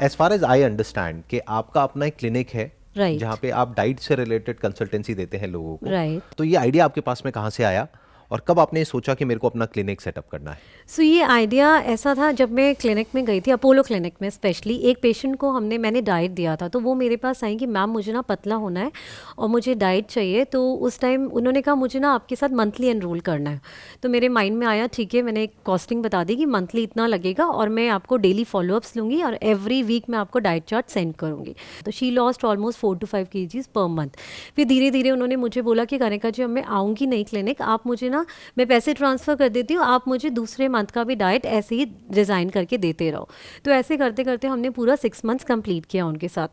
As far as I understand कि आपका अपना एक क्लिनिक है Right. जहाँ पे आप डाइट से रिलेटेड कंसल्टेंसी देते हैं लोगों को, Right. तो ये आइडिया आपके पास में कहाँ से आया और कब आपने सोचा कि मेरे को अपना क्लिनिक सेटअप करना है? सो ये आइडिया ऐसा था, जब मैं क्लिनिक में गई थी, अपोलो क्लिनिक में स्पेशली, एक पेशेंट को मैंने डाइट दिया था, तो वो मेरे पास आई कि मैम मुझे ना पतला होना है और मुझे डाइट चाहिए। तो उस टाइम उन्होंने कहा मुझे ना आपके साथ मंथली एनरोल करना है। तो मेरे माइंड में आया ठीक है, मैंने एक कॉस्टिंग बता दी कि मंथली इतना लगेगा और मैं आपको डेली फॉलोअप्स लूँगी और एवरी वीक मैं आपको डाइट चार्ट सेंड करूँगी। तो she lost almost 4 to 5 kgs per month. फिर धीरे धीरे उन्होंने मुझे बोला कि कनिका जी, अब मैं आऊँगी नहीं क्लिनिक, आप मुझे ना, मैं पैसे ट्रांसफ़र कर देती हूँ, आप मुझे दूसरे मंथ का भी डाइट ऐसे ही डिज़ाइन करके देते रहो। तो ऐसे करते करते हमने पूरा 6 months कंप्लीट किया उनके साथ,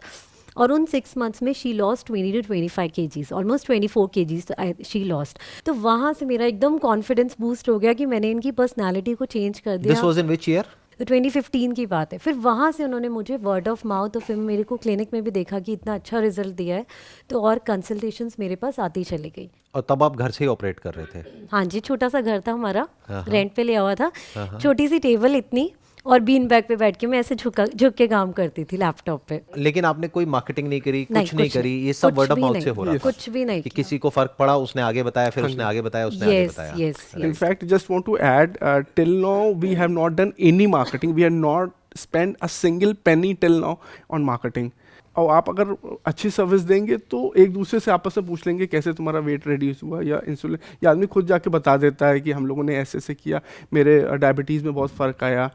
और उन 6 months में she lost 20 to 25 kgs, almost 24 kgs she lost. तो वहाँ से मेरा एकदम कॉन्फिडेंस बूस्ट हो गया कि मैंने इनकी पर्सनैलिटी को चेंज कर दिया। This was in which year? तो 2015 की बात है। फिर वहाँ से उन्होंने मुझे वर्ड ऑफ माउथ, तो फिर मेरे को क्लिनिक में भी देखा कि इतना अच्छा रिजल्ट दिया है, तो और कंसल्टेशंस मेरे पास आती चली गई। और तब आप घर से ही ऑपरेट कर रहे थे? हाँ जी, छोटा सा घर था हमारा, रेंट पे लिया हुआ था, छोटी सी टेबल इतनी, और बीन बैग पे बैठ के मैं ऐसे झुक के काम करती थी लैपटॉप पे। लेकिन आपने कोई मार्केटिंग नहीं करी, नहीं, कुछ नहीं कुछ करी, नहीं, ये सब कुछ वर्ड ऑफ भी माउथ नहीं, से हो रहा था? कुछ भी नहीं कि किया। किसी को फर्क पड़ा, उसने आगे बताया, फिर उसने आगे बताया, उसने आगे बताया। Yes, yes, In fact, just want to add, till now we have not done any marketing. We have not spent a single penny till now on marketing. और आप अगर अच्छी सर्विस देंगे तो एक दूसरे से आपस में पूछ लेंगे कैसे तुम्हारा वेट रिड्यूस हुआ या इंसुलिन, या आदमी खुद जाके बता देता है कि हम लोगों ने ऐसे ऐसे किया, मेरे डायबिटीज़ में बहुत फ़र्क आया,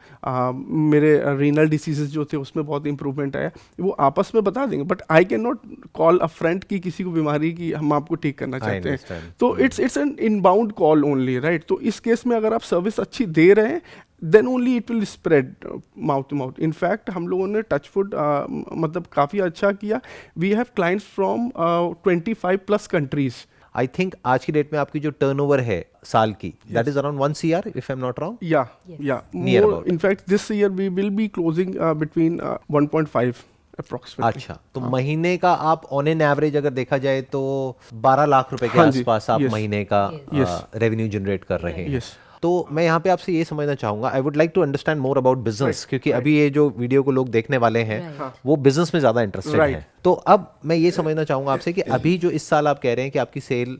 मेरे रीनल डिसीजेज जो थे उसमें बहुत इंप्रूवमेंट आया, वो आपस में बता देंगे। But I can not call a friend की किसी को बीमारी की हम आपको ठीक करना चाहते हैं, understand. तो it's an inbound call only, right. तो इस केस में अगर आप सर्विस अच्छी दे रहे हैं then only it will spread mouth to mouth. In fact, हम लोगों ने टचवुड मतलब काफ़ी अच्छा किया। We have clients from 25+ countries. I think आज की डेट में आपकी जो टर्नओवर है साल की, that is around 1 CR if I'm not wrong? Yeah, Yes. yeah. Near More, about. in fact, this year we will be closing between 1.5 approximately. अच्छा, तो महीने का आप ऑन एन एवरेज अगर देखा जाए तो 12 लाख रुपए के हाँ जी, आसपास आप yes. महीने का Yes. रेवेन्यू जनरेट कर रहे हैं। Yes. तो मैं यहाँ पे आपसे ये समझना चाहूंगा, I would like to understand more about business, क्योंकि अभी ये जो वीडियो को लोग देखने वाले हैं वो बिजनेस में ज्यादा इंटरेस्टेड Right. हैं। तो अब मैं ये समझना चाहूंगा आपसे कि अभी जो इस साल आप कह रहे हैं कि आपकी सेल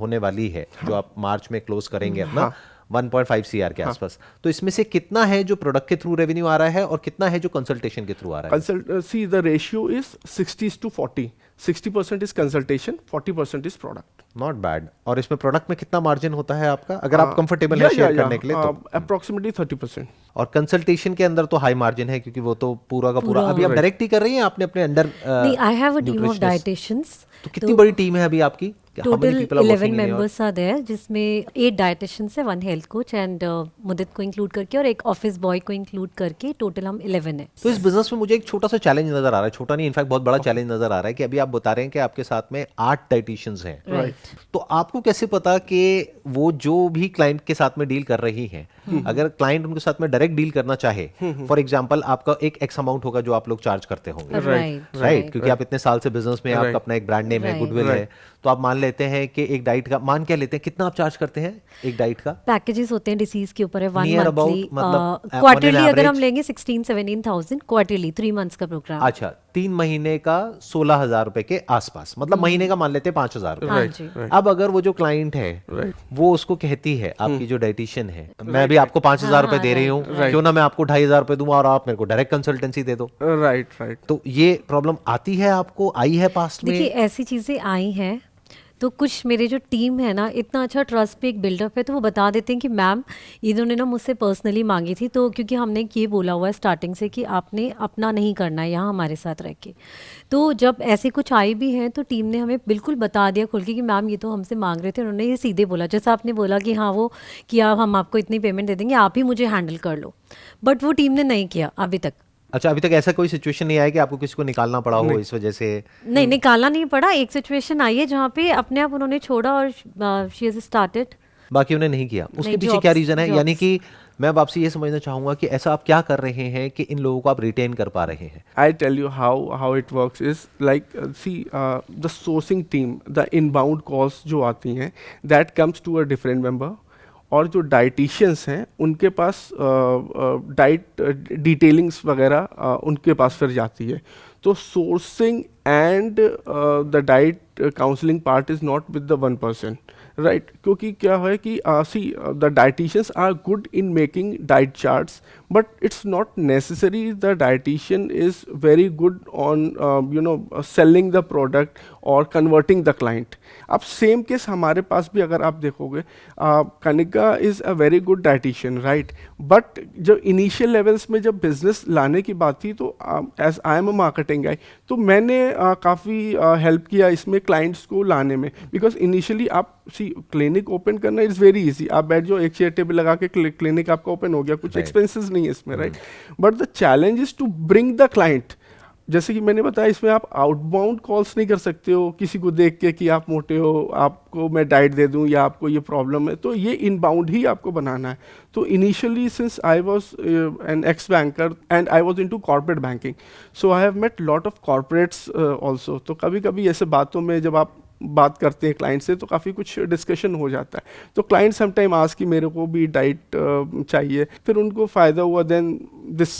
होने वाली है, जो आप मार्च में क्लोज करेंगे अपना 1.5 CR के आसपास, तो इसमें से कितना है जो प्रोडक्ट के थ्रू रेवेन्यू आ रहा है और कितना है जो कंसल्टेशन के थ्रू आ रहा है? See, the ratio is 60:40. 60% is consultation, 40% is product. Not bad. और इसमें प्रोडक्ट में कितना मार्जिन होता है आपका, अगर आप कंफर्टेबल है शेयर करने के लिए तो? Approximately 30%. और कंसल्टेशन के अंदर तो हाई मार्जिन है, क्योंकि वो तो पूरा का पूरा अभी आप डायरेक्ट ही कर रही हैं, आपने अपने अंडर नहीं, I have a team of dietitians. तो कितनी बड़ी टीम है अभी आपकी? How many total people are 11 working in your- members are there, जिसमें 8 डाइटिशियंस है, 1 हेल्थ कोच एंड मुदित को इंक्लूड करके और एक ऑफिस बॉय को इंक्लूड करके टोटल हम 11 है। तो इस बिजनेस में मुझे एक छोटा सा चैलेंज नजर आ रहा है, छोटा नहीं इनफैक्ट बहुत बड़ा चैलेंज नजर आ रहा है कि अभी आप बता रहे हैं कि आपके साथ में 8 डाइटिशियंस हैं, राइट। तो आपको कैसे पता कि वो जो भी क्लाइंट के साथ में डील कर रही हैं, अगर क्लाइंट उनके साथ में डायरेक्ट डील करना चाहे, फॉर एग्जांपल आपका एक एक्स अमाउंट होगा जो आप लोग चार्ज करते होंगे, राइट, क्योंकि आप इतने साल से बिजनेस में, आपका अपना एक ब्रांड नेम है, गुडविल है, तो आप मान लेते हैं कि एक डाइट का मान क्या लेते हैं, कितना आप चार्ज करते हैं एक डाइट का? पैकेजेस होते हैं डिसीज के ऊपर है, 1 Near about, मंथली, मतलब, क्वार्टरली on an अगर हम average? लेंगे 16-17,000 क्वार्टरली, 3 months का प्रोग्राम। अच्छा, 3 महीने का 16,000 रुपए के आसपास, मतलब महीने का मान लेते हैं 5,000 हाँ रुपए। जी। अब अगर वो जो क्लाइंट है वो उसको कहती है, आपकी जो डाइटिशियन है, मैं भी आपको 5,000 रुपए दे रही हूँ, क्यों ना मैं आपको 2,500 रुपए दूं और आप मेरे को डायरेक्ट कंसल्टेंसी दे दो, Right. तो ये प्रॉब्लम आती है आपको, आई है पास्ट में? देखिए, ऐसी चीज़ें आई हैं, तो कुछ मेरे जो टीम है ना, इतना अच्छा ट्रस्ट पे एक बिल्डअप है, तो वो बता देते हैं कि मैम इन्होंने ना मुझसे पर्सनली मांगी थी, तो क्योंकि हमने ये बोला हुआ है स्टार्टिंग से कि आपने अपना नहीं करना है यहाँ हमारे साथ रह के, तो जब ऐसे कुछ आई भी हैं तो टीम ने हमें बिल्कुल बता दिया खुल के कि मैम ये तो हमसे मांग रहे थे, उन्होंने ये सीधे बोला, जैसा आपने बोला कि हाँ वो कि आप हम आपको इतनी पेमेंट दे देंगे, आप ही मुझे हैंडल कर लो, बट वो टीम ने नहीं किया अभी तक। अच्छा, अभी तक ऐसा कोई सिचुएशन नहीं आया कि आपको किसी को निकालना पड़ा हो इस वजह से? नहीं, निकालना नहीं पड़ा। एक सिचुएशन आई है जहाँ पे अपने आप उन्होंने छोड़ा और शी हैज स्टार्टेड, बाकी उन्हें नहीं किया, उसके नहीं, पीछे क्या रीजन है? jobs. यानी कि मैं अब आपसे ये समझना चाहूंगा कि ऐसा आप क्या कर रहे हैं कि इन लोगों को आप रिटेन कर पा रहे हैं? I tell you how it works is like the sourcing team, the inbound calls जो आती हैं, that comes to a different member, और जो डाइटिशियंस हैं उनके पास डाइट डिटेलिंग्स वगैरह उनके पास फिर जाती है। तो sourcing and the diet counselling part is not with the one person, right? क्योंकि क्या है कि see the dietitians are good in making diet charts, but it's not necessary the dietitian is very good on selling the product और converting the client. अब same case हमारे पास भी अगर आप देखोगे, Kanika is a very good dietitian, right? But जब initial levels में जब बिजनेस लाने की बात थी, तो as I am a marketing guy, तो मैंने काफ़ी हेल्प किया इसमें क्लाइंट्स को लाने में। बिकॉज इनिशियली आप क्लिनिक ओपन करना इज़ वेरी इजी, आप बैठ जाओ, एक चेयर टेबल लगा के क्लिनिक आपका ओपन हो गया, कुछ एक्सपेंसेस नहीं है इसमें, right? But the challenge is to bring the client. जैसे कि मैंने बताया, इसमें आप आउटबाउंड कॉल्स नहीं कर सकते हो किसी को देख के कि आप मोटे हो, आपको मैं डाइट दे दूं या आपको ये प्रॉब्लम है, तो ये इनबाउंड ही आपको बनाना है। तो initially since I was an ex banker and I was into corporate banking, so I have met lot of corporates also. तो कभी कभी ऐसे बातों में जब आप बात करते हैं क्लाइंट से, तो काफ़ी कुछ डिस्कशन हो जाता है। तो क्लाइंट समटाइम आज कि मेरे को भी डाइट चाहिए, फिर उनको फ़ायदा हुआ, then this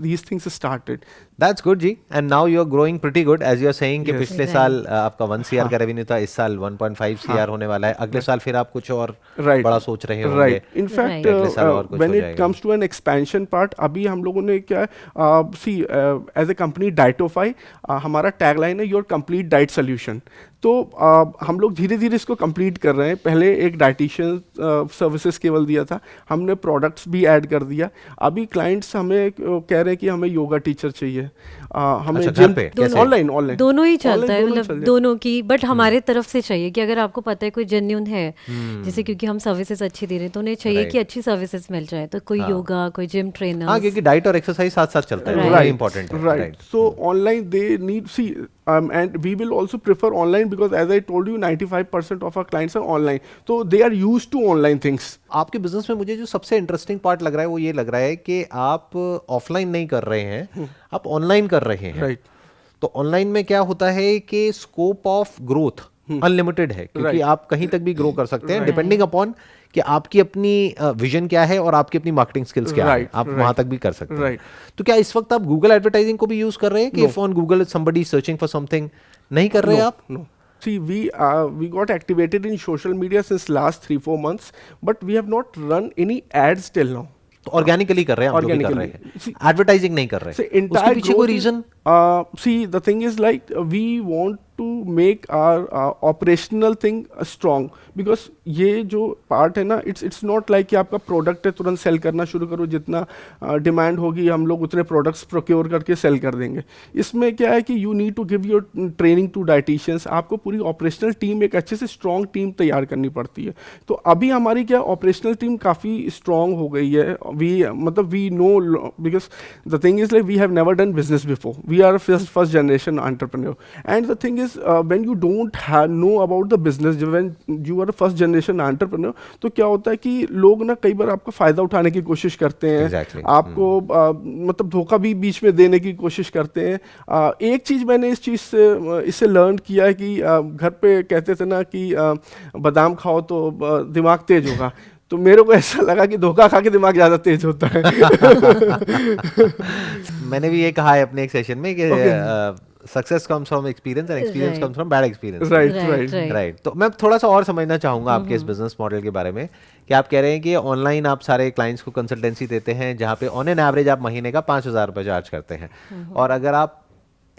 these things started. That's good जी। And now you're growing pretty good as you're saying कि Yes. पिछले Right. साल आपका 1 CR का रेवेन्यू था, इस साल 1.5 CR होने वाला है, अगले साल फिर आप कुछ और Right. बड़ा सोच रहे होंगे। Right. In fact, Right. अगले साल और कुछ when हो it जाएगा। comes to an expansion part, अभी हम लोगों ने क्या सी एज ए कंपनी Dietofy, हमारा टैगलाइन है योर कंप्लीट डाइट सोल्यूशन। तो हम लोग धीरे धीरे इसको कंप्लीट कर रहे हैं। पहले एक डाइटिशियन सर्विसेज केवल दिया था, हमने प्रोडक्ट्स भी ऐड कर दिया। अभी क्लाइंट्स हमें कह रहे हैं कि हमें योगा टीचर चाहिए, हमें अच्छा, घर जिम पे? कैसे? ऑनलाइन ऑनलाइन दोनों ही चलता Online है, दोनों मतलब चल जाए। दोनों की, बट हमारे तरफ से चाहिए कि अगर आपको पता है कोई जेन्युइन है, जैसे क्योंकि हम सर्विसेज अच्छी दे रहे हैं, तो उन्हें चाहिए Right. कि अच्छी सर्विसेज मिल जाए। तो कोई योगा, कोई जिम हाँ, ट्रेनर। क्योंकि डाइट और एक्सरसाइज साथ साथ चलता है, Right. very important है। Right. So online they need and we will also prefer online because as I told you 95% of our clients are online. So they are used to online things. आपके business में मुझे जो सबसे interesting part लग रहा है वो ये लग रहा है कि आप ऑफलाइन नहीं कर रहे हैं, आप ऑनलाइन कर रहे हैं। Right. तो ऑनलाइन में क्या होता है कि स्कोप ऑफ ग्रोथ अनलिमिटेड है, क्योंकि Right. आप कहीं तक भी ग्रो कर सकते हैं डिपेंडिंग अपॉन कि आपकी अपनी विजन क्या है और आपकी अपनी मार्केटिंग स्किल्स क्या है, Right, आप right. वहां तक भी कर सकते हैं। Right. तो क्या इस वक्त आप गूगल एडवर्टाइजिंग को भी यूज कर रहे हैं कि if on Google somebody searching for something, नहीं कर रहे No, आप? no. See, we got activated in social media since last 3-4 months, but we have not run any ads till now. तो ऑर्गेनिकली कर रहे हैं, आप जो भी कर रहे Organically. हैं, See, एडवर्टाइजिंग नहीं कर रहे See, हैं। उसके entire पीछे कोई growth is- reason? See, the thing is like we want to make our operational thing strong, because ये जो पार्ट है ना, it's not like कि आपका प्रोडक्ट है तुरंत सेल करना शुरू करो, जितना डिमांड होगी हम लोग उतने प्रोडक्ट्स प्रोक्योर करके सेल कर देंगे। इसमें क्या है कि you need to give your training to dietitians, आपको पूरी ऑपरेशनल टीम, एक अच्छे से स्ट्रॉन्ग टीम तैयार करनी पड़ती है। तो अभी हमारी क्या ऑपरेशनल टीम काफ़ी स्ट्रॉन्ग हो गई है। We know, because the thing is like we have never done business before, we are first generation entrepreneur, and the thing is when you don't know about the business, when you are first generation entrepreneur, तो क्या होता है कि लोग ना कई बार आपका फ़ायदा उठाने की कोशिश करते हैं। Exactly. आपको मतलब धोखा भी बीच में देने की कोशिश करते हैं। एक चीज़ मैंने इस चीज़ से इससे लर्न किया है कि घर पे कहते थे ना कि बादाम खाओ तो दिमाग तेज होगा, तो मेरे को ऐसा लगा कि धोखा खा के दिमाग ज़्यादा तेज होता है। मैंने भी ये कहा है अपने एक सेशन में कि success comes from experience and experience Right. Comes from bad experience. Right Right, right right. Right. तो मैं थोड़ा सा और समझना चाहूंगा आपके इस बिजनेस मॉडल के बारे में कि आप कह रहे हैं कि ऑनलाइन आप सारे क्लाइंट्स को कंसल्टेंसी देते हैं, जहाँ पे ऑन एन एवरेज आप महीने का 5,000 रुपये चार्ज करते हैं, और अगर आप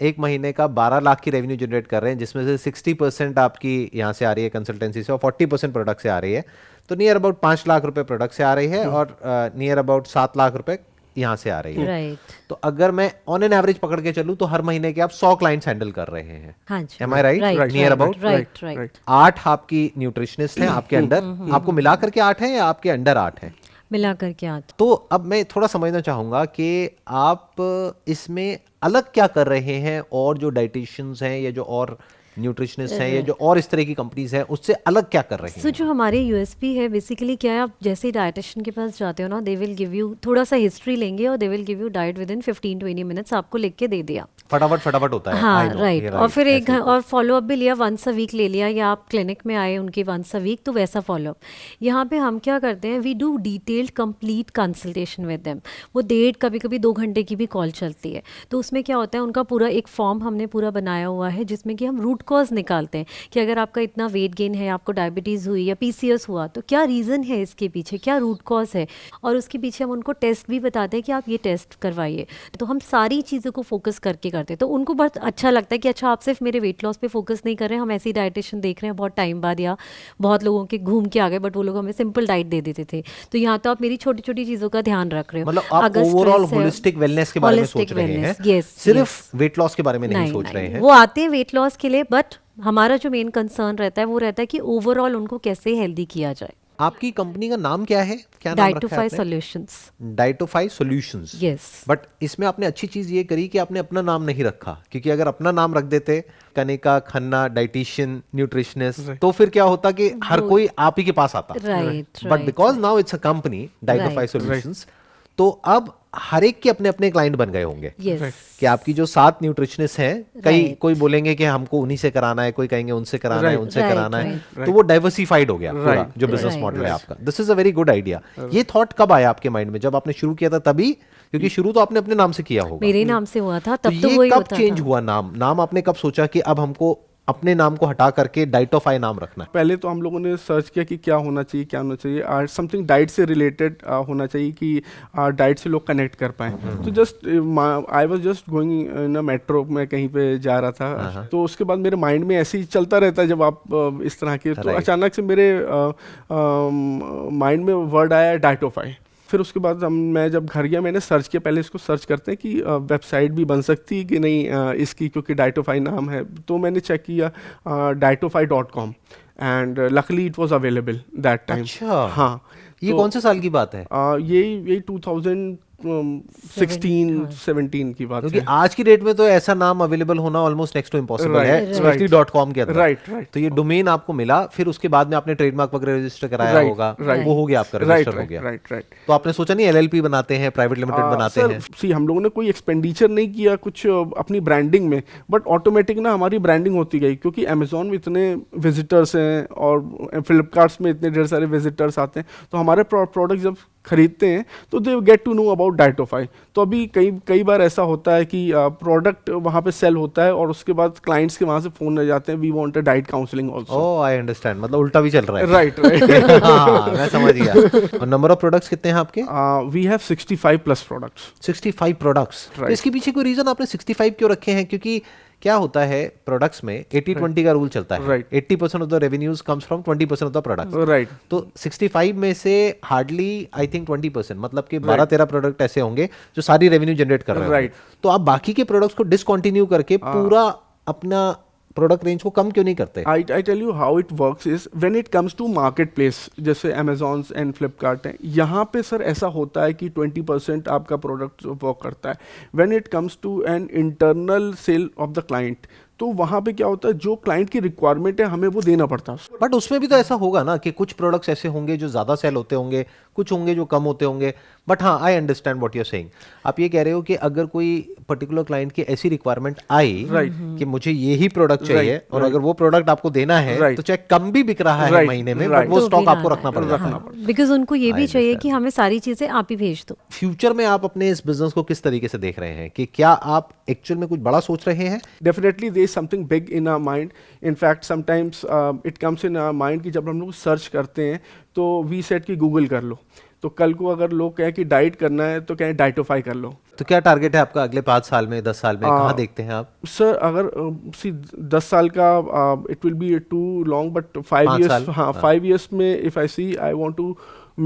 एक महीने का 12 लाख की रेवेन्यू जनरेट कर रहे हैं, जिसमें से 60% आपकी यहाँ से आ रही है कंसल्टेंसी से और 40% प्रोडक्ट से आ रही है, तो नियर अबाउट 5 लाख रुपए प्रोडक्ट से आ रही है और नियर अबाउट 7 लाख रुपए यहाँ से आ रही है। राइट। तो अगर मैं ऑन एन एवरेज पकड़ के चलूँ तो हर महीने के आप 100 क्लाइंट्स हैंडल कर रहे हैं। हाँ जी। Am I right? Right, Near right, about? right, right. 8 आपकी न्यूट्रिशनिस्ट हैं आपके अंडर, आपको मिला करके 8 हैं या आपके अंडर 8 हैं? मिला करके आते। तो अब मैं थोड़ा समझना चाहूँगा कि आप इसमें अलग क्या कर रहे हैं और जो डाइटिशियंस हैं या जो और न्यूट्रिशनिस्ट हैं या जो और इस तरह की कंपनीज हैं उससे अलग क्या कर रही सो हैं? जो हमारे यूएसपी है बेसिकली क्या है, आप जैसे ही डाइटिशियन के पास जाते हो ना, दे विल गिव यू थोड़ा सा हिस्ट्री लेंगे और they will give you diet with in 15-20 minutes, आपको लिख के दे दिया। फटाफट होता है। हाँ I know, राइट, ये और फिर एक ऐसे और फॉलोअप भी लिया, वंस अ वीक ले लिया, या आप क्लिनिक में आए उनके वंस अ वीक, तो वैसा फॉलोअप। यहाँ पे हम क्या करते हैं, we do detailed complete consultation with them. वो कभी कभी 2 घंटे की भी कॉल चलती है, तो उसमें क्या होता है, उनका पूरा एक फॉर्म हमने पूरा बनाया हुआ है जिसमें कि हम रूट कॉज निकालते हैं कि अगर आपका इतना वेट गेन है, आपको डायबिटीज़ हुई या पीसीओएस हुआ, तो क्या रीज़न है इसके पीछे, क्या रूट कॉज है, और उसके पीछे हम उनको टेस्ट भी बताते हैं कि आप ये टेस्ट करवाइए। तो हम सारी चीज़ों को फोकस करके करते हैं, तो उनको बहुत अच्छा लगता है कि अच्छा आप सिर्फ मेरे वेट लॉस पे फोकस नहीं कर रहे हैं, हम ऐसी डाइटिशियन देख रहे हैं बहुत टाइम बाद, या बहुत लोगों के घूम के आ गए बट वो लोग हमें सिंपल डाइट दे देते थे, तो यहाँ तो आप मेरी छोटी छोटी चीज़ों का ध्यान रख रहे हो। मतलब आप ओवरऑल होलिस्टिक वेलनेस के बारे में सोच रहे हैं, yes, सिर्फ वेट लॉस के बारे में नहीं सोच रहे हैं। वो आते हैं वेट लॉस के लिए, बट हमारा जो मेन कंसर्न रहता है वो रहता है कि ओवरऑल उनको कैसे हेल्दी किया जाए। आपकी कंपनी का नाम क्या है? क्या नाम रखा है डाइटोफाई आपने? Solutions. Dietofy solutions. Yes. But इसमें आपने अच्छी चीज ये करी कि आपने अपना नाम नहीं रखा, क्योंकि अगर अपना नाम रख देते कनिका खन्ना डाइटिशियन न्यूट्रिशनिस्ट, तो फिर क्या होता कि हर कोई आप ही के पास आता। Right. But because now it's a company Dietofy solutions, तो अब हर एक के अपने अपने क्लाइंट बन गए होंगे। यस। कि आपकी जो 7 न्यूट्रिशनिस्ट हैं, कोई बोलेंगे कि हमको उन्हीं से कराना है, कोई कहेंगे उनसे कराना है, उनसे कराना है, तो वो डाइवर्सिफाइड हो गया पूरा जो बिजनेस मॉडल है आपका। This is a very good idea. ये थॉट कब आया आपके माइंड में? जब आपने शुरू किया था तभी? क्योंकि शुरू तो आपने अपने नाम से किया होगा। मेरे नाम से हुआ था तब, तो ये वही कब होता चेंज था। हुआ नाम आपने कब सोचा कि अब हमको अपने नाम को हटा करके डाइटोफाई नाम रखना है? पहले तो हम लोगों ने सर्च किया कि क्या होना चाहिए, क्या होना चाहिए, समथिंग डाइट से रिलेटेड होना चाहिए कि डाइट से लोग कनेक्ट कर पाए। तो just I was just going in a metro, मैं कहीं पे जा रहा था, तो उसके बाद मेरे माइंड में ऐसे ही चलता रहता है जब आप इस तरह के, तो अचानक से मेरे माइंड में वर्ड आया डाइटोफाई। फिर उसके बाद मैं जब घर गया, मैंने सर्च किया, पहले इसको सर्च करते हैं कि वेबसाइट भी बन सकती है कि नहीं इसकी, क्योंकि डाइटोफाई नाम है। तो मैंने चेक किया Dietofy dot com and luckily it was available that time. अच्छा, हाँ। ये कौन से साल की बात है? यही 2016-17 की बात क्योंकि है। आज की डेट में तो ऐसा नाम अवेलेबल होना ऑलमोस्ट नेक्स्ट टू इम्पॉसिबल है, स्पेशली .com के अंदर। राइट। तो ये डोमेन आपको मिला, फिर उसके बाद में आपने ट्रेडमार्क वगैरह रजिस्टर कराया होगा, वो हो गया आपका, रजिस्टर हो गया। राइट। तो आपने सोचा नहीं LLP बनाते हैं, प्राइवेट लिमिटेड बनाते हैं? सी हम लोगों ने कोई एक्सपेंडिचर नहीं किया कुछ अपनी ब्रांडिंग में, बट ऑटोमेटिक ना हमारी ब्रांडिंग होती गई, क्योंकि अमेजोन में इतने विजिटर्स हैं और फ्लिपकार्ट में इतने ढेर सारे विजिटर्स आते हैं, तो हमारे प्रोडक्ट जब खरीदते हैं तो they get to know about Dietofy. तो अभी कई बार ऐसा होता है कि प्रोडक्ट वहाँ पे सेल होता है और उसके बाद क्लाइंट्स के वहाँ से फोन आ जाते हैं, we want a diet counselling also. Oh, I understand, मतलब उल्टा भी चल रहा है। राइट। हाँ, मैं समझ गया। और नंबर ऑफ प्रोडक्ट्स कितने हैं आपके? We have 65 plus products. 65 products. तो इसके पीछे कोई रीजन आपने 65 क्यों रखे हैं? क्योंकि क्या होता है प्रोडक्ट्स में 80-20 का रूल चलता है। 80% of the revenues comes from 20% of the products. Right. तो 65 में से हार्डली आई थिंक 20%, मतलब कि 12-13 प्रोडक्ट ऐसे होंगे जो सारी रेवेन्यू जनरेट कर रहे हैं। Right. तो आप बाकी के प्रोडक्ट्स को डिसकंटिन्यू करके पूरा अपना प्रोडक्ट रेंज को कम क्यों नहीं करते? I tell you how it works is when it comes to marketplace, जैसे Amazon एंड Flipkart है, यहाँ पे सर ऐसा होता है कि 20% आपका प्रोडक्ट वर्क करता है। When it comes to an internal sale of the client, तो वहाँ पे क्या होता है, जो क्लाइंट की रिक्वायरमेंट है हमें वो देना पड़ता है। बट उसमें भी तो ऐसा होगा ना कि कुछ प्रोडक्ट्स ऐसे होंगे जो ज्यादा सेल होते होंगे, कुछ होंगे जो कम होते होंगे। बट हाँ, I understand what you are saying. आप ये कह रहे हो कि अगर कोई पर्टिकुलर क्लाइंट की ऐसी रिक्वायरमेंट आई कि मुझे ये ही प्रोडक्ट चाहिए, और अगर वो प्रोडक्ट आपको देना है तो चाहे कम भी बिक रहा है महीने में, बट वो स्टॉक आपको रखना पड़ेगा, बिकॉज उनको ये भी चाहिए कि हमें सारी चीजें आप ही भेज दो। फ्यूचर में आप अपने इस बिजनेस को किस तरीके से देख रहे हैं? कि क्या आप एक्चुअल में कुछ बड़ा सोच रहे हैं? Definitely there is something big in our mind. In fact sometimes it comes in our mind कि जब हम लोग सर्च करते हैं तो वी सेट कि गूगल कर लो, तो कल को अगर लोग कहें कि डाइट करना है तो कहें डाइटोफाई कर लो। तो क्या टारगेट है आपका अगले 5 साल में, 10 साल में? कहाँ देखते हैं आप? सर अगर 10 साल का it will be too long, but 5 years, हाँ 5 years में if I see I want to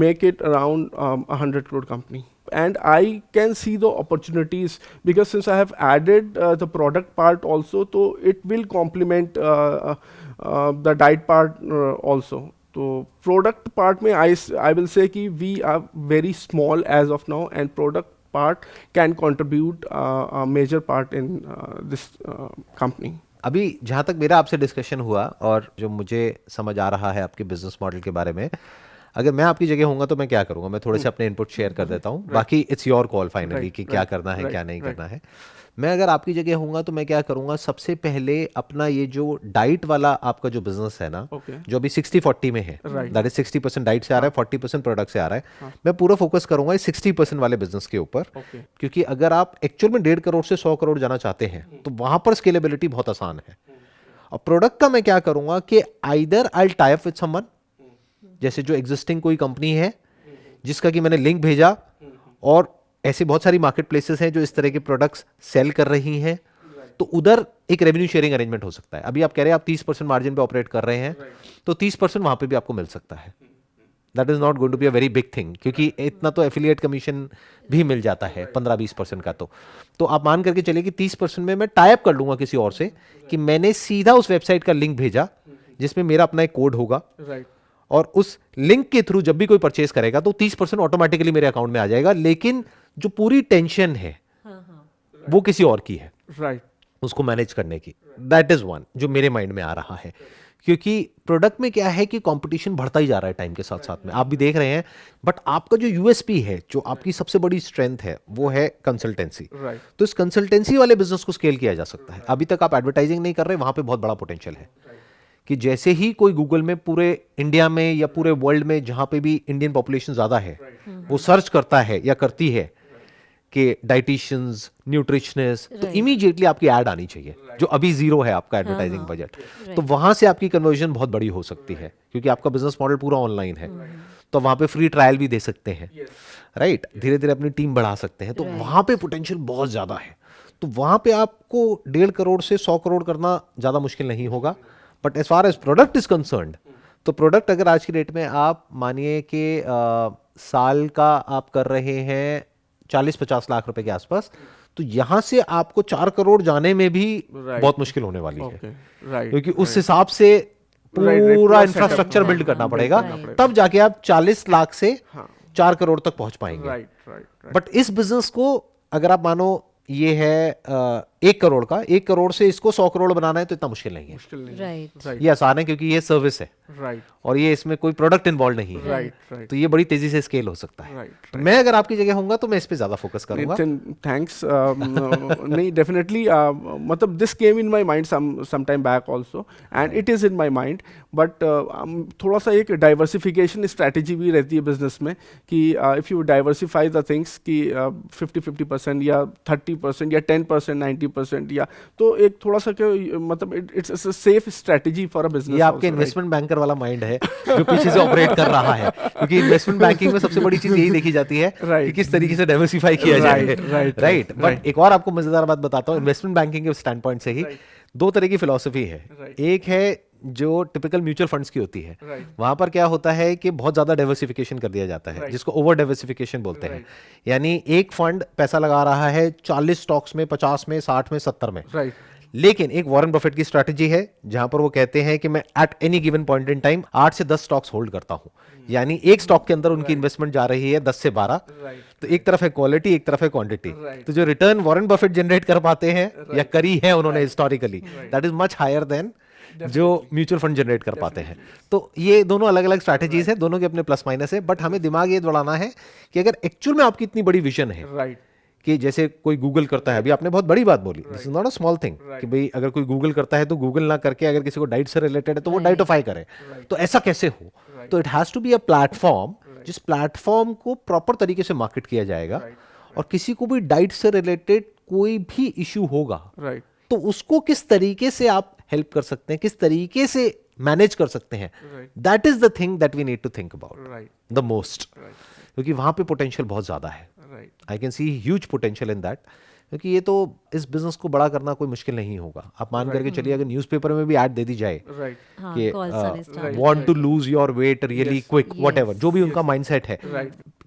make it around 100 crore company, and I can see the opportunities because since I have added the product part also, so it will complement the diet part also. तो product part में I will say कि we are very small as of now, and product part can contribute a major part in this company. अभी जहाँ तक मेरा आपसे discussion हुआ और जो मुझे समझ आ रहा है आपके बिजनेस मॉडल के बारे में, अगर मैं आपकी जगह होऊंगा तो मैं क्या करूंगा, मैं थोड़े से अपने इनपुट शेयर कर देता हूँ, बाकी इट्स योर कॉल फाइनली कि क्या करना है क्या नहीं करना है। मैं अगर आपकी जगह होऊंगा तो मैं क्या करूंगा, सबसे पहले अपना ये जो डाइट वाला आपका जो बिजनेस है ना, जो अभी 60-40 में है, दैट इज 60% डाइट से आ रहा है, 40% प्रोडक्ट से आ रहा है, मैं पूरा फोकस करूंगा इस 60% वाले बिजनेस के ऊपर, क्योंकि अगर आप एक्चुअल में 1.5 करोड़ से 100 करोड़ जाना चाहते हैं तो वहां पर स्केलेबिलिटी बहुत आसान है। और प्रोडक्ट का मैं क्या करूंगा कि either I will tie up with someone, जैसे जो एग्जिस्टिंग कोई कंपनी है जिसका कि मैंने लिंक भेजा, और ऐसी बहुत सारी मार्केट प्लेसेस हैं जो इस तरह के प्रोडक्ट्स सेल कर रही हैं, तो उधर एक रेवेन्यू शेयरिंग अरेंजमेंट हो सकता है। अभी आप कह रहे हैं आप 30% मार्जिन पे ऑपरेट कर रहे हैं, तो 30% वहां पे भी आपको मिल सकता है। That is not going to be a very big thing, क्योंकि इतना तो एफिलिएट कमिशन भी मिल जाता है 15-20% का। तो आप मान करके चलिए कि 30% में मैं टाई अप कर लूंगा किसी और से, कि मैंने सीधा उस वेबसाइट का लिंक भेजा जिसमें मेरा अपना एक कोड होगा, और उस लिंक के थ्रू जब भी कोई परचेस करेगा तो 30% ऑटोमेटिकली मेरे अकाउंट में आ जाएगा, लेकिन जो पूरी टेंशन है वो किसी और की है, उसको मैनेज करने की। दैट इज वन जो मेरे माइंड में आ रहा है, क्योंकि प्रोडक्ट में क्या है कि कंपटीशन बढ़ता ही जा रहा है टाइम के साथ साथ में, आप भी देख रहे हैं। बट आपका जो यूएसपी है, जो आपकी सबसे बड़ी स्ट्रेंथ है, वो है कंसल्टेंसी। तो इस कंसल्टेंसी वाले बिजनेस को स्केल किया जा सकता है। अभी तक आप एडवर्टाइजिंग नहीं कर रहे, वहां पे बहुत बड़ा पोटेंशियल है कि जैसे ही कोई गूगल में पूरे इंडिया में या पूरे वर्ल्ड में जहां पे भी इंडियन पॉपुलेशन ज्यादा है, वो सर्च करता है या करती है कि डाइटिशियंस, न्यूट्रिशनिस्ट, तो इमीडिएटली आपकी ऐड आनी चाहिए, जो अभी जीरो है आपका एडवर्टाइजिंग बजट। तो वहां से आपकी कन्वर्जन बहुत बड़ी हो सकती है, क्योंकि आपका बिजनेस मॉडल पूरा ऑनलाइन है। तो वहां पे फ्री ट्रायल भी दे सकते हैं, राइट, धीरे धीरे अपनी टीम बढ़ा सकते हैं। तो वहां पे पोटेंशियल बहुत ज्यादा है। तो वहां पे आपको 1.5 करोड़ से 100 करोड़ करना ज्यादा मुश्किल नहीं होगा। But as far as product is concerned, तो प्रोडक्ट अगर आज की डेट में आप मानिए कि साल का आप कर रहे हैं 40-50 लाख रुपए के आसपास, तो यहां से आपको 4 करोड़ जाने में भी बहुत मुश्किल होने वाली है, क्योंकि उस हिसाब से पूरा इंफ्रास्ट्रक्चर बिल्ड करना पड़ेगा, तब जाके आप 40 लाख से 4 करोड़ तक पहुंच पाएंगे। बट इस बिजनेस को अगर आप मानो ये है 1 करोड़ का, 1 करोड़ से इसको 100 करोड़ बनाना है तो इतना मुश्किल नहीं है। ये आसान है, क्योंकि ये सर्विस है, और ये इसमें कोई प्रोडक्ट इन्वॉल्व नहीं है, तो ये बड़ी तेजी से स्केल हो सकता है। तो मैं अगर आपकी जगह होऊंगा तो मैं इस पे ज्यादा फोकस करूंगा। थैंक्स। नहीं, डेफिनेटली, मतलब this came in my mind some time back also, and it is in my mind, but थोड़ा सा एक डाइवर्सिफिकेशन स्ट्रैटेजी भी रहती है बिजनेस में, कि if you diversify the things कि 50-50% या 30% या 10%, 90% या, तो एक थोड़ा सा मतलब it's a safe strategy for a business. ये आपके इन्वेस्टमेंट बैंकर वाला माइंड है जो पीछे से ऑपरेट कर रहा है, क्योंकि इन्वेस्टमेंट बैंकिंग में सबसे बड़ी चीज यही देखी जाती है कि किस तरीके से डाइवर्सिफाई किया जाए, राइट। बट एक और आपको मजेदार बात बताता हूँ, इन्वेस्टमेंट बैंकिंग के स्टैंड पॉइंट से ही 2 तरह की फिलॉसफी है। एक है जो टिपिकल म्यूचुअल फंड्स की होती है, वहां पर क्या होता है कि बहुत ज्यादा डाइवर्सिफिकेशन कर दिया जाता है, जिसको ओवर डाइवर्सिफिकेशन बोलते हैं। यानी एक फंड पैसा लगा रहा है 40 स्टॉक्स में, 50 में, 60 में, 70 में, लेकिन एक वॉरेन बफेट की स्ट्रैटेजी है जहां पर वो कहते हैं कि मैं at any given point in time 8 से 10 स्टॉक्स होल्ड करता हूं। यानी एक स्टॉक के अंदर उनकी इन्वेस्टमेंट जा रही है 10 से 12। तो एक तरफ है क्वालिटी, एक तरफ है क्वांटिटी। तो जो रिटर्न वॉरेन बफेट जनरेट कर पाते हैं या करी है उन्होंने historically, that is much higher than जो म्यूचुअल फंड जनरेट कर पाते हैं। तो ये दोनों अलग अलग स्ट्रैटेजीज है, दोनों के अपने प्लस माइनस है। बट हमें दिमाग ये दौड़ाना है कि अगर एक्चुअल में आपकी इतनी बड़ी विजन है, कि जैसे कोई गूगल करता है, अभी आपने बहुत बड़ी बात बोली, this is not a small thing, कि भाई अगर कोई गूगल करता है तो गूगल ना करके अगर किसी को डाइट से रिलेटेड है तो वो डाइटोफाई करे, तो ऐसा कैसे हो? तो it has to be a platform, जिस प्लेटफॉर्म को प्रॉपर तरीके से मार्केट किया जाएगा, और किसी को भी डाइट से रिलेटेड कोई भी इश्यू होगा, तो उसको किस तरीके से आप हेल्प कर सकते हैं, किस तरीके से मैनेज कर सकते हैं, that is the thing that we need to think about the most, क्योंकि वहां पे पोटेंशियल बहुत ज्यादा है। I can see huge potential in that, क्योंकि ये तो इस बिजनेस को बड़ा करना कोई मुश्किल नहीं होगा। आप मान करके चलिए अगर न्यूज़पेपर में भी ऐड दे दी जाए कि want to lose your weight really quick, whatever, जो भी उनका माइंडसेट है,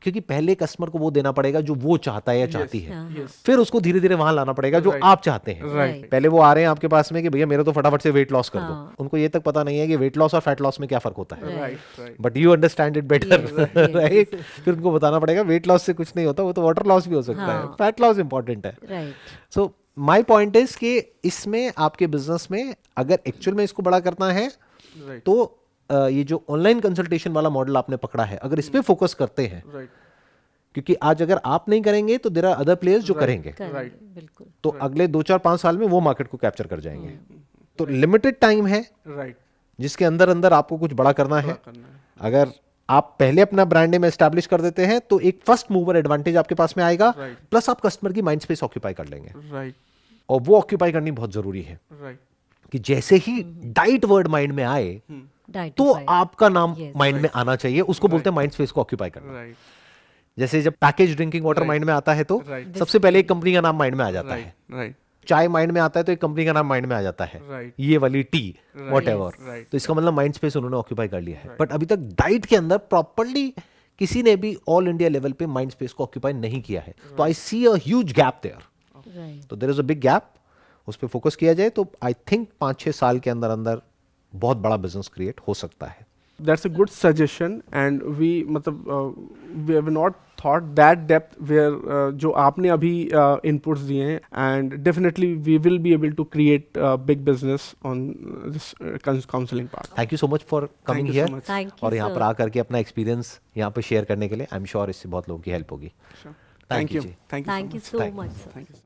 क्योंकि पहले कस्टमर को वो देना पड़ेगा जो वो चाहता है या चाहती है, फिर उसको धीरे धीरे वहां लाना पड़ेगा जो आप चाहते हैं। पहले वो आ रहे हैं आपके पास में कि भैया मेरा तो फटाफट से वेट लॉस कर दो, उनको ये तक पता नहीं है कि वेट लॉस और फैट लॉस में क्या फर्क होता है, but you understand it better, right. फिर उनको बताना पड़ेगा वेट लॉस से कुछ नहीं होता, वो तो वाटर लॉस भी हो सकता है, फैट लॉस इंपॉर्टेंट है। सो माय पॉइंट इज कि इसमें आपके बिजनेस में अगर एक्चुअल में इसको बड़ा करना है Right. तो ये जो ऑनलाइन कंसल्टेशन वाला मॉडल आपने पकड़ा है, अगर इस पे फोकस करते हैं, राइट क्योंकि आज अगर आप नहीं करेंगे तो देयर आर अदर प्लेयर्स जो करेंगे, Right. बिल्कुल तो अगले 2 4 5 साल में वो मार्केट को कैप्चर कर जाएंगे। तो लिमिटेड टाइम है राइट जिसके अंदर अंदर आपको कुछ बड़ा करना है। करना है अगर आप पहले अपना ब्रांड नेम एस्टैब्लिश कर देते हैं तो एक फर्स्ट मूवर एडवांटेज आपके पास में आएगा, Right. प्लस आप कस्टमर की माइंड स्पेस ऑक्यूपाई कर लेंगे, राइट और वो ऑक्यूपाई करनी बहुत जरूरी है राइट कि जैसे ही डाइट वर्ड माइंड में आए तो Dightify. आपका नाम Yes. माइंड में आना चाहिए, उसको बोलते हैं माइंड स्पेस को ऑक्यूपाई करना। राइट जैसे जब पैकेज ड्रिंकिंग वाटर माइंड में आता है तो Right. सबसे पहले एक कंपनी का नाम माइंड में आ जाता है, राइट राइट चाय माइंड में आता है तो एक कंपनी का नाम माइंड में आ जाता है, Right. ये वाली टी वॉट Right. तो इसका मतलब माइंड स्पेस उन्होंने ऑक्यूपाई कर लिया है। बट अभी तक डाइट के अंदर प्रॉपरली किसी ने भी ऑल इंडिया लेवल पे माइंड स्पेस को ऑक्यूपाई नहीं किया है, तो I see a huge gap there. Right तो there is a big gap, उस पर फोकस किया जाए तो आई थिंक 5 6 साल के अंदर अंदर बहुत बड़ा बिजनेस क्रिएट हो सकता है। that's a good suggestion and we we have not thought that depth where जो आपने अभी inputs दिए हैं and definitely we will be able to create big business on this counseling part. Thank you so much for coming you so here, much. Thank you, और यहाँ पर sir. आकर के अपना एक्सपीरियंस यहाँ पर शेयर करने के लिए आई एम श्योर इससे बहुत लोगों की हेल्प होगी। Sure. Thank Thank you you. जी। Thank you. Thank you much. So Thank you. Much sir. Thank you.